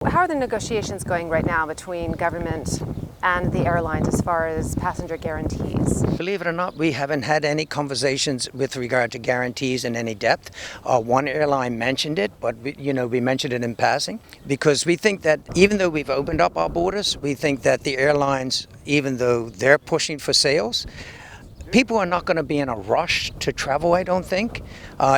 How are the negotiations going right now between government and the airlines as far as passenger guarantees? Believe it or not, we haven't had any conversations with regard to guarantees in any depth. One airline mentioned it, but we mentioned it in passing because we think that even though we've opened up our borders, we think that the airlines, even though they're pushing for sales, people are not going to be in a rush to travel, I don't think,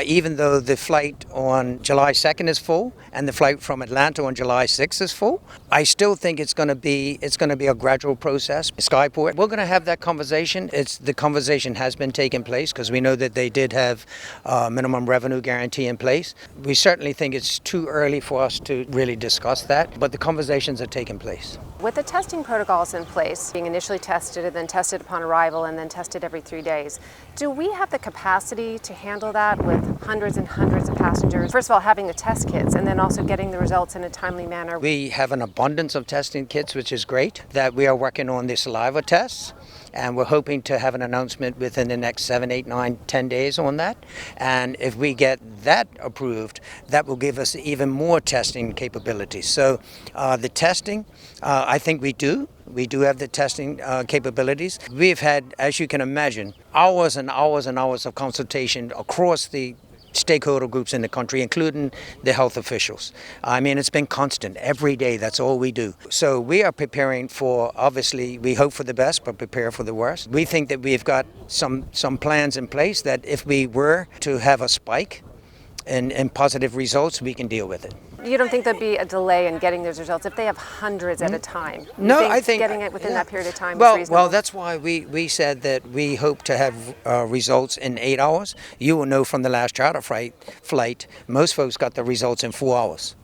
even though the flight on July 2nd is full and the flight from Atlanta on July 6th is full. I still think it's going to be a gradual process. Skyport, we're going to have that conversation. The conversation has been taking place because we know that they did have minimum revenue guarantee in place. We certainly think it's too early for us to really discuss that, but the conversations are taking place. With the testing protocols in place, being initially tested and then tested upon arrival and then tested every 3 days, do we have the capacity to handle that with hundreds and hundreds of passengers? First of all, having the test kits and then also getting the results in a timely manner. We have an abundance of testing kits, which is great, that we are working on the saliva tests. And we're hoping to have an announcement within the next 7, 8, 9, 10 days on that. And if we get that approved, that will give us even more testing capabilities. So the testing, I think we do. We do have the testing capabilities. We've had, as you can imagine, hours and hours and hours of consultation across the stakeholder groups in the country, including the health officials. I mean, it's been constant every day. That's all we do. So we are preparing for, obviously, we hope for the best, but prepare for the worst. We think that we've got some plans in place that if we were to have a spike in positive results, we can deal with it. You don't think there'd be a delay in getting those results if they have hundreds at a time? I think getting it within that period of time is reasonable? Well, that's why we said that we hope to have results in 8 hours. You will know from the last charter flight, most folks got the results in 4 hours.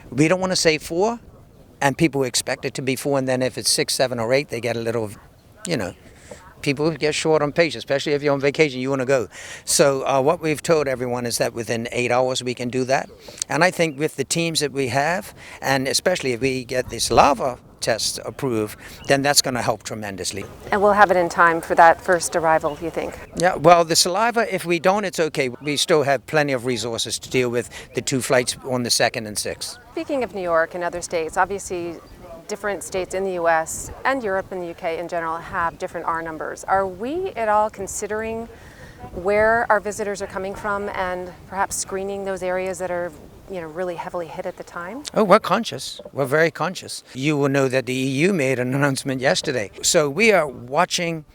We don't want to say 4, and people expect it to be 4, and then if it's 6, 7, or 8, they get a little, people get short on patience, especially if you're on vacation, you want to go. So what we've told everyone is that within 8 hours we can do that. And I think with the teams that we have, and especially if we get this lava test approved, then that's going to help tremendously. And we'll have it in time for that first arrival, you think? Yeah, well, the saliva, if we don't, it's okay. We still have plenty of resources to deal with the 2 flights on the 2nd and 6th. Speaking of New York and other states, obviously different states in the U.S. and Europe and the U.K. in general have different R numbers. Are we at all considering where our visitors are coming from and perhaps screening those areas that are really heavily hit at the time? Oh, we're conscious. We're very conscious. You will know that the EU made an announcement yesterday. So we are watching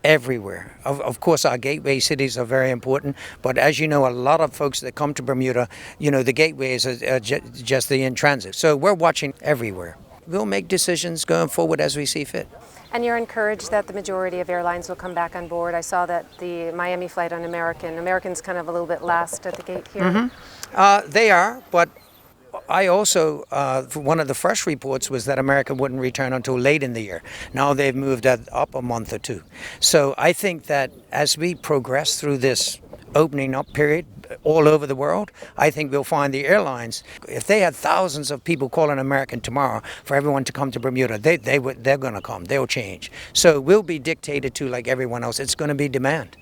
everywhere. Of course, our gateway cities are very important, but as you know, a lot of folks that come to Bermuda, the gateways are just the in transit. So we're watching everywhere. We'll make decisions going forward as we see fit. And you're encouraged that the majority of airlines will come back on board. I saw that the Miami flight on American's kind of a little bit last at the gate here. Mm-hmm. They are, but I also, one of the first reports was that America wouldn't return until late in the year. Now they've moved that up a month or 2. So I think that as we progress through this opening up period all over the world, I think we'll find the airlines, if they had thousands of people calling American tomorrow for everyone to come to Bermuda, they're going to come. They'll change. So we'll be dictated to like everyone else. It's going to be demand.